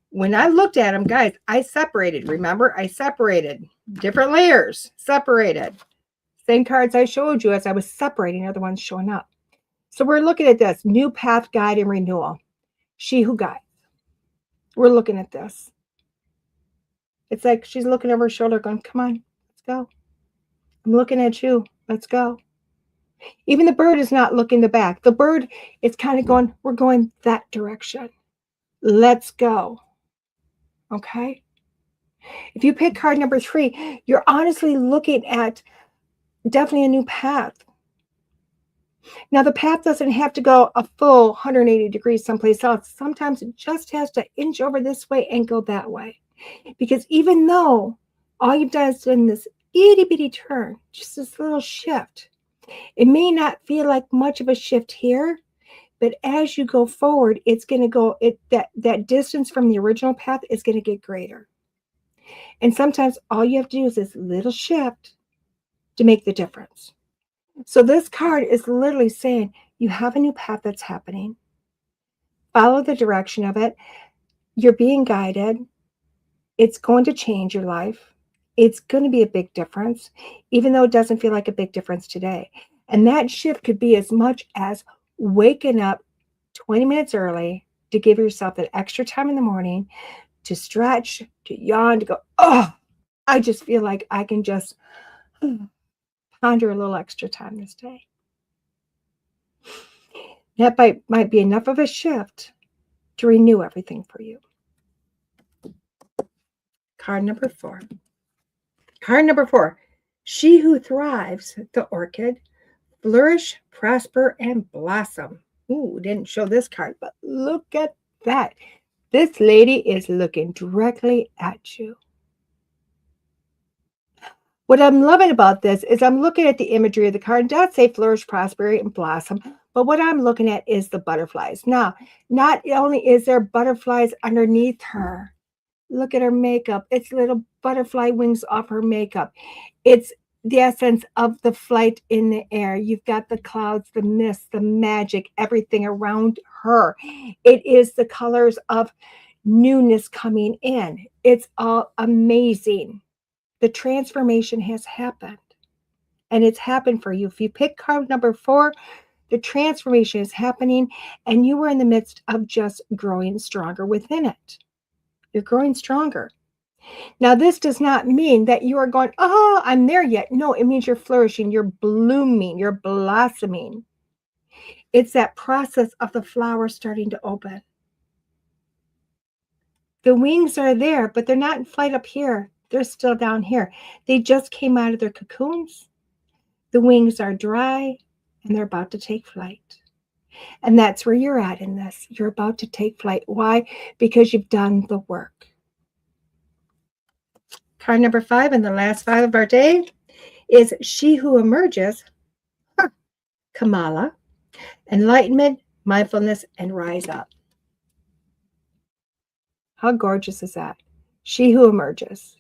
when I looked at them, guys, I separated. Remember, I separated. Different layers. Separated. Same cards I showed you as I was separating are the ones showing up. So we're looking at this. New Path, Guide, and Renewal. She Who Guides. We're looking at this. It's like she's looking over her shoulder going, come on, let's go. I'm looking at you. Let's go. Even the bird is not looking the back. The bird is kind of going, we're going that direction. Let's go. Okay? If you pick card number three, you're honestly looking at definitely a new path. Now, the path doesn't have to go a full 180 degrees someplace else. Sometimes it just has to inch over this way and go that way. Because even though all you've done is done this itty bitty turn, just this little shift, it may not feel like much of a shift here, but as you go forward, it's going to go, that distance from the original path is going to get greater. And sometimes all you have to do is this little shift to make the difference. So this card is literally saying you have a new path that's happening. Follow the direction of it. You're being guided. It's going to change your life. It's going to be a big difference, even though it doesn't feel like a big difference today. And that shift could be as much as waking up 20 minutes early to give yourself that extra time in the morning to stretch, to yawn, to go, oh, I just feel like I can just ponder a little extra time this day. That might be enough of a shift to renew everything for you. Card number 4. Card number 4. She who thrives, the orchid, flourish, prosper, and blossom. Ooh, didn't show this card, but look at that. This lady is looking directly at you. What I'm loving about this is I'm looking at the imagery of the card. It does say flourish, prosper, and blossom, but what I'm looking at is the butterflies. Now, not only is there butterflies underneath her, look at her makeup. It's little butterfly wings off her makeup. It's the essence of the flight in the air. You've got the clouds, the mist, the magic, everything around her. It is the colors of newness coming in. It's all amazing. The transformation has happened, and it's happened for you. If you pick card number 4, the transformation is happening, and you are in the midst of just growing stronger within it. You're growing stronger. Now, this does not mean that you are going, oh, I'm there yet. No, it means you're flourishing, you're blooming, you're blossoming. It's that process of the flower starting to open. The wings are there, but they're not in flight up here. They're still down here. They just came out of their cocoons. The wings are dry, and they're about to take flight. And that's where you're at in this. You're about to take flight. Why? Because you've done the work. Card number 5 and the last 5 of our day is She Who Emerges, Kamala, Enlightenment, Mindfulness, and Rise Up. How gorgeous is that? She Who Emerges.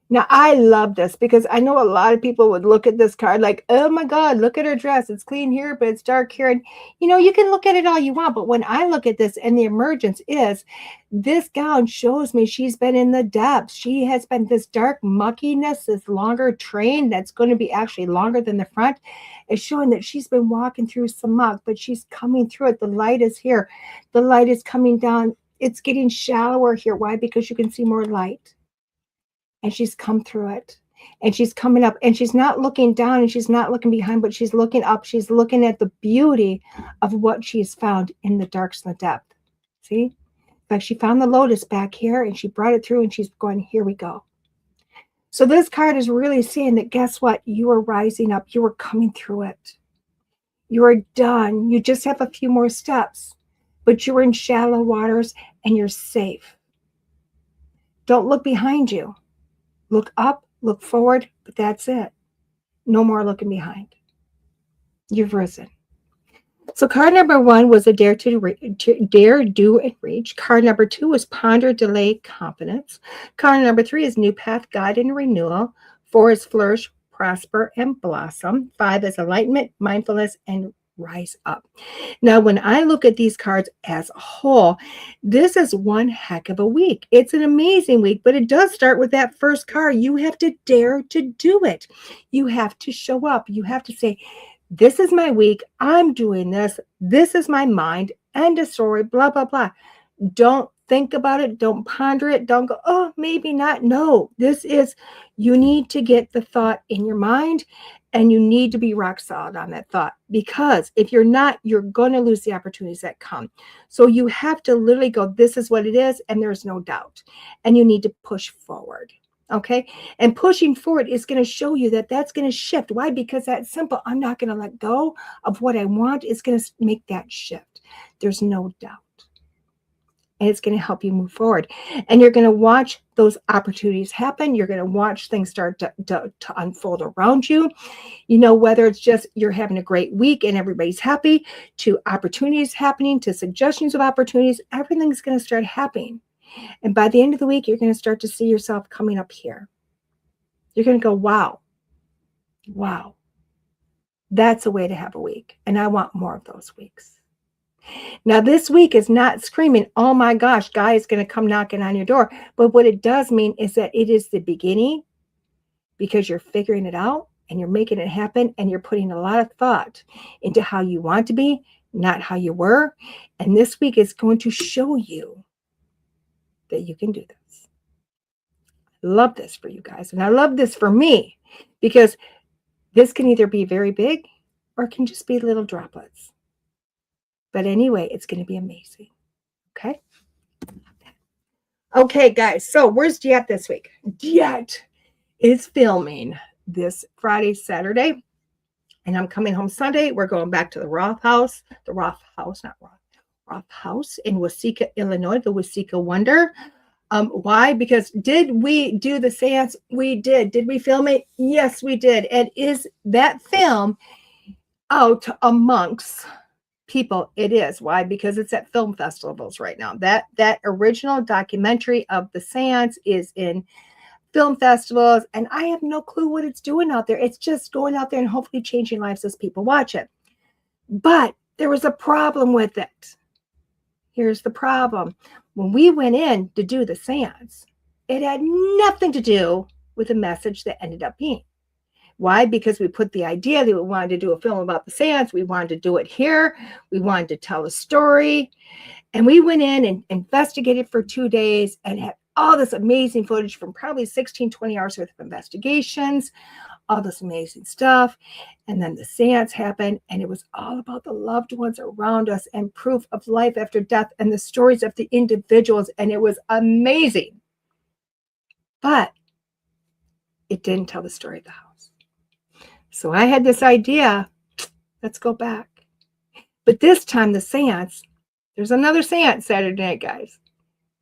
Now, I love this because I know a lot of people would look at this card like, oh my God, look at her dress. It's clean here, but it's dark here. And, you can look at it all you want. But when I look at this and the emergence is, this gown shows me she's been in the depths. She has been this dark muckiness, this longer train that's going to be actually longer than the front. Is showing that she's been walking through some muck, but she's coming through it. The light is here. The light is coming down. It's getting shallower here. Why? Because you can see more light. And she's come through it, and she's coming up, and she's not looking down, and she's not looking behind, but she's looking up. She's looking at the beauty of what she's found in the darks and the depth. See? Like she found the lotus back here, and she brought it through, and she's going, here we go. So this card is really saying that, guess what? You are rising up. You are coming through it. You are done. You just have a few more steps, but you're in shallow waters, and you're safe. Don't look behind you. Look up, look forward, but that's it. No more looking behind. You've risen. So card number 1 was a dare, dare, do, and reach. Card number 2 was ponder, delay, confidence. Card number 3 is new path, guide, and renewal. 4 is flourish, prosper, and blossom. 5 is enlightenment, mindfulness, and rise up. Now, when I look at these cards as a whole, this is one heck of a week. It's an amazing week, but it does start with that first card. You have to dare to do it. You have to show up. You have to say, this is my week. I'm doing this. This is my mind. End of story, blah, blah, blah. Don't think about it. Don't ponder it. Don't go, oh, maybe not. No, you need to get the thought in your mind, and you need to be rock solid on that thought, because if you're not, you're going to lose the opportunities that come. So you have to literally go, this is what it is, and there's no doubt. And you need to push forward. Okay. And pushing forward is going to show you that that's going to shift. Why? Because that's simple. I'm not going to let go of what I want. It's going to make that shift. There's no doubt. And it's going to help you move forward. And you're going to watch those opportunities happen. You're going to watch things start to unfold around you. Whether it's just you're having a great week and everybody's happy, to opportunities happening, to suggestions of opportunities, everything's going to start happening. And by the end of the week, you're going to start to see yourself coming up here. You're going to go, wow, wow. That's a way to have a week. And I want more of those weeks. Now, this week is not screaming, oh my gosh, guy is going to come knocking on your door. But what it does mean is that it is the beginning, because you're figuring it out and you're making it happen, and you're putting a lot of thought into how you want to be, not how you were. And this week is going to show you that you can do this. I love this for you guys. And I love this for me, because this can either be very big or it can just be little droplets. But anyway, it's going to be amazing. Okay? Okay, guys. So where's DeEtte this week? DeEtte is filming this Friday, Saturday. And I'm coming home Sunday. We're going back to the Roth House in Waseca, Illinois, the Waseca Wonder. Why? Because did we do the seance? We did. Did we film it? Yes, we did. And is that film out amongst people? It is. Why? Because it's at film festivals right now. That original documentary of the seance is in film festivals, and I have no clue what it's doing out there. It's just going out there and hopefully changing lives as people watch it. But there was a problem with it. Here's the problem. When we went in to do the seance, it had nothing to do with the message that ended up being. Why? Because we put the idea that we wanted to do a film about the seance. We wanted to do it here. We wanted to tell a story. And we went in and investigated for 2 days and had all this amazing footage from probably 16, 20 hours worth of investigations, all this amazing stuff. And then the seance happened, and it was all about the loved ones around us and proof of life after death and the stories of the individuals. And it was amazing. But it didn't tell the story of the house. So I had this idea, let's go back. But this time the seance, there's another seance Saturday night, guys.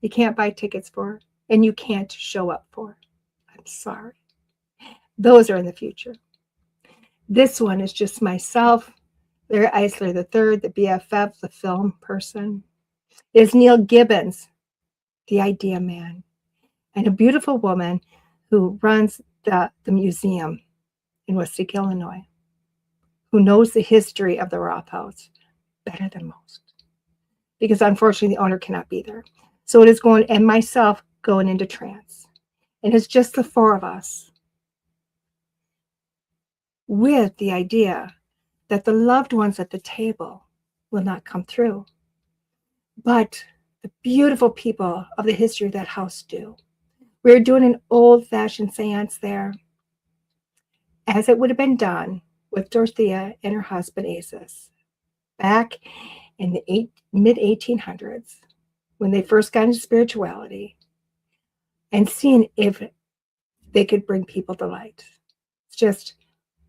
You can't buy tickets for, and you can't show up for. I'm sorry. Those are in the future. This one is just myself, Larry Eisler III, the BFF, the film person. There's Neil Gibbons, the idea man, and a beautiful woman who runs the museum in Waseca, Illinois, who knows the history of the Roth House better than most, because unfortunately the owner cannot be there. So it is going, and myself going into trance. And it's just the four of us, with the idea that the loved ones at the table will not come through, but the beautiful people of the history of that house do. We're doing an old-fashioned seance there, as it would have been done with Dorothea and her husband Asus back in the mid-1800s, when they first got into spirituality, and seeing if they could bring people to light. It's just,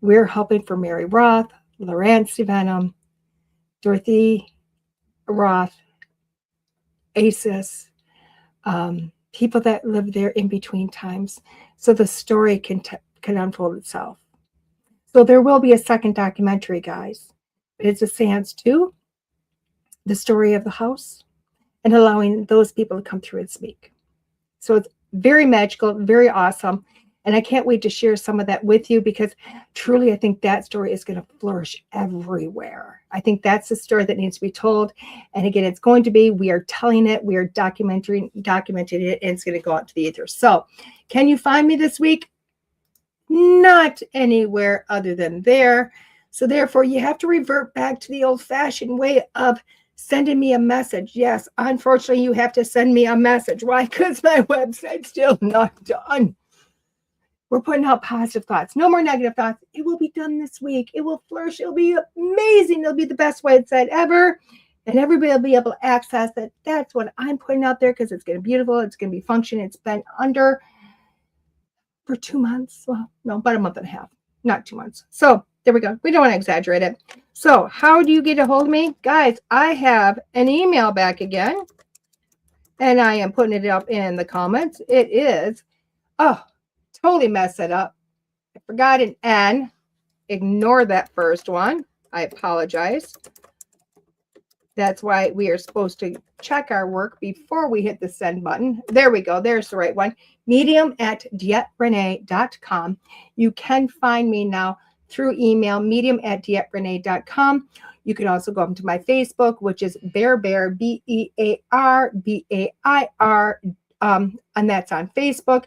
we're helping for Mary Roth, Lorraine Stevenham, Dorothy Roth, Asus, people that live there in between times, so the story can unfold itself. So there will be a second documentary, guys. It's a seance too, the story of the house, and allowing those people to come through and speak. So it's very magical, very awesome. And I can't wait to share some of that with you, because truly I think that story is going to flourish everywhere. I think that's the story that needs to be told. And again, it's going to be, we are telling it, we are documenting it, and it's going to go out to the ether. So can you find me this week? Not anywhere other than there. So therefore you have to revert back to the old-fashioned way of sending me a message. Yes, unfortunately, you have to send me a message. Why? Because my website's still not done. We're putting out positive thoughts. No more negative thoughts. It will be done this week. It will flourish. It'll be amazing. It'll be the best website ever. And everybody will be able to access that. That's what I'm putting out there, because it's going to be beautiful. It's going to be functioning. It's been under for 2 months. Well, no, about a month and a half. Not 2 months. So there we go. We don't want to exaggerate it. So how do you get a hold of me? Guys, I have an email back again, and I am putting it up in the comments. It is, totally messed it up. I forgot an N. Ignore that first one. I apologize. That's why we are supposed to check our work before we hit the send button. There we go. There's the right one. medium@DeEtteRenee.com. You can find me now through email, medium@DeEtteRenee.com. You can also go up to my Facebook, which is Bear, BEAR, BAIR, and that's on Facebook.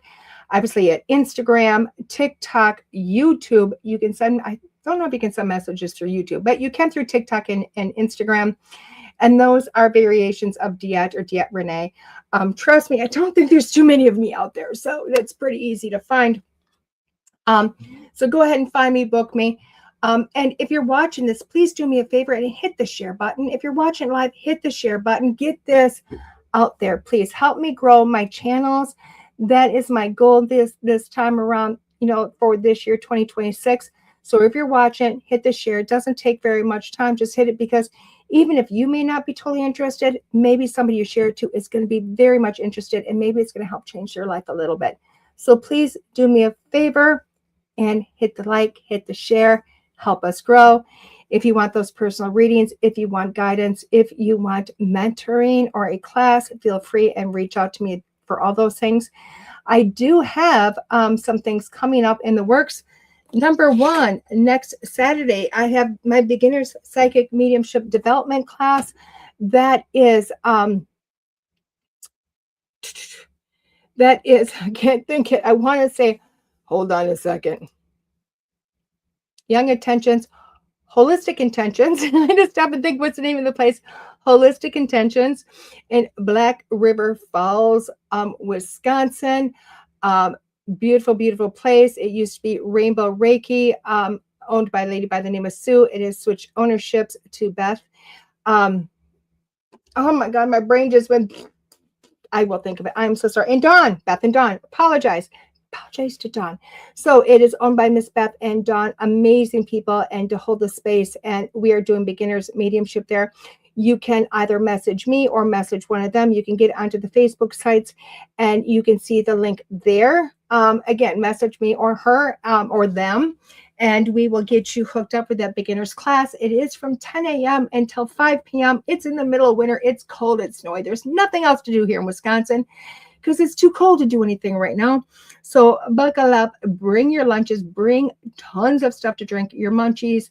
Obviously at Instagram, TikTok, YouTube. You can send, I don't know if you can send messages through YouTube, but you can through TikTok and Instagram. And those are variations of DeEtte or DeEtte Renee. Trust me, I don't think there's too many of me out there. So that's pretty easy to find. So go ahead and find me, book me. And if you're watching this, please do me a favor and hit the share button. If you're watching live, hit the share button. Get this out there. Please help me grow my channels. That is my goal this time around, for this year, 2026. So if you're watching, hit the share. It doesn't take very much time. Just hit it, because even if you may not be totally interested, maybe somebody you share it to is going to be very much interested, and maybe it's going to help change their life a little bit. So please do me a favor and hit the like, hit the share, help us grow. If you want those personal readings, if you want guidance, if you want mentoring or a class, feel free and reach out to me for all those things. I do have some things coming up in the works. Number one, next Saturday, I have my beginner's psychic mediumship development class. That is, I can't think it. I want to say, hold on a second. Young Intentions, Holistic Intentions. I just stop and think, what's the name of the place? Holistic Intentions in Black River Falls, Wisconsin. Beautiful, beautiful place. It used to be Rainbow Reiki, owned by a lady by the name of Sue. It has switched ownerships to Beth. Oh my God, my brain just went. I will think of it. I'm so sorry. And Dawn, Beth and Dawn, apologize to Dawn. So it is owned by Miss Beth and Dawn, amazing people, and to hold the space. And we are doing beginners mediumship there. You can either message me or message one of them. You can get onto the Facebook sites and you can see the link there. Again, message me or her or them, and we will get you hooked up with that beginner's class. It is from 10 a.m. until 5 p.m. It's in the middle of winter. It's cold. It's snowy. There's nothing else to do here in Wisconsin because it's too cold to do anything right now. So buckle up, bring your lunches, bring tons of stuff to drink, your munchies,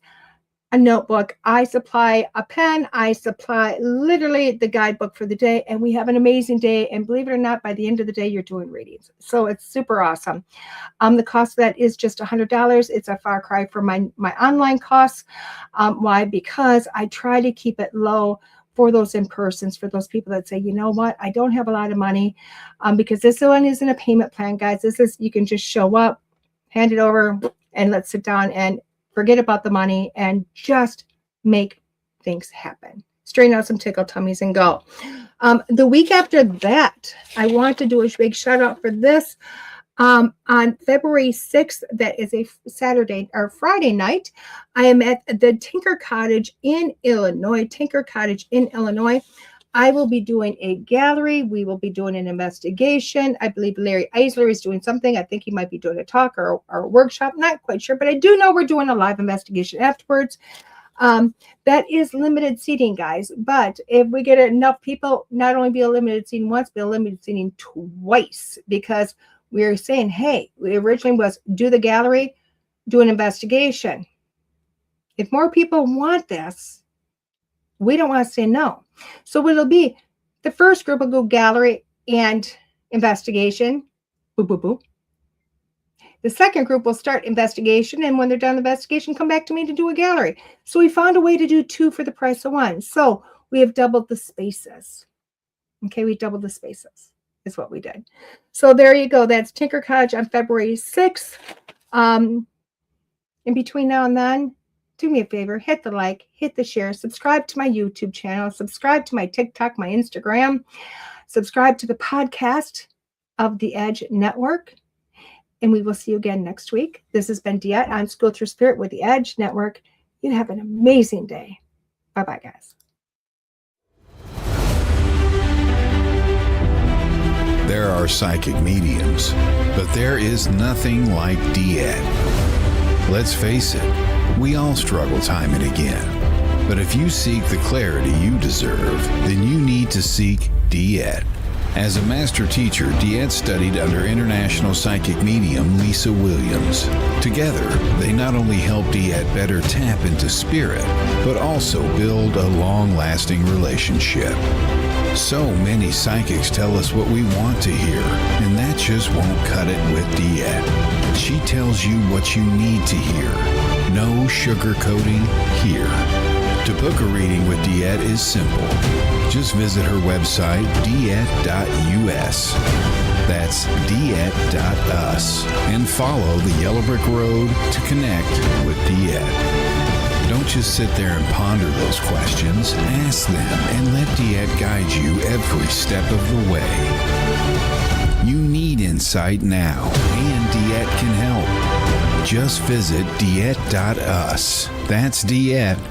a notebook. I supply a pen. I supply literally the guidebook for the day, and we have an amazing day. And believe it or not, by the end of the day, you're doing readings. So it's super awesome. The cost of that is just $100. It's a far cry from my online costs. Why? Because I try to keep it low for those in-persons, for those people that say, you know what, I don't have a lot of money, because this one isn't a payment plan, guys. This is, you can just show up, hand it over, and let's sit down and forget about the money and just make things happen. Straighten out some tickle tummies and go. The week after that, I want to do a big shout out for this. On February 6th, that is a Saturday or Friday night, I am at the Tinker Cottage in Illinois. I will be doing a gallery. We will be doing an investigation. I believe Larry Eisler is doing something. I think he might be doing a talk or a workshop. Not quite sure, but I do know we're doing a live investigation afterwards. That is limited seating, guys. But if we get enough people, not only be a limited seating once, but a limited seating twice, because we're saying, hey, we originally was do the gallery, do an investigation. If more people want this, we don't want to say no. So what it'll be, the first group will go gallery and investigation. Boo, boo, boo. The second group will start investigation, and when they're done the investigation, come back to me to do a gallery. So we found a way to do two for the price of one. So we have doubled the spaces. Okay, we doubled the spaces is what we did. So there you go. That's Tinker Cottage on February 6th. In between now and then, do me a favor, hit the like, hit the share, subscribe to my YouTube channel, subscribe to my TikTok, my Instagram, subscribe to the podcast of the Edge Network, and we will see you again next week. This has been DeEtte on School Through Spirit with the Edge Network. You have an amazing day. Bye-bye, guys. There are psychic mediums, but there is nothing like DeEtte. Let's face it, we all struggle time and again. But if you seek the clarity you deserve, then you need to seek DeEtte. As a master teacher, DeEtte studied under international psychic medium Lisa Williams. Together, they not only help DeEtte better tap into spirit, but also build a long-lasting relationship. So many psychics tell us what we want to hear, and that just won't cut it with DeEtte. She tells you what you need to hear. No sugarcoating here. To book a reading with DeEtte is simple. Just visit her website, DeEtte.us. That's DeEtte.us. And follow the Yellow Brick Road to connect with DeEtte. Don't just sit there and ponder those questions. Ask them and let DeEtte guide you every step of the way. You need insight now, and DeEtte can help. Just visit DeEtte.us. That's DeEtte.us.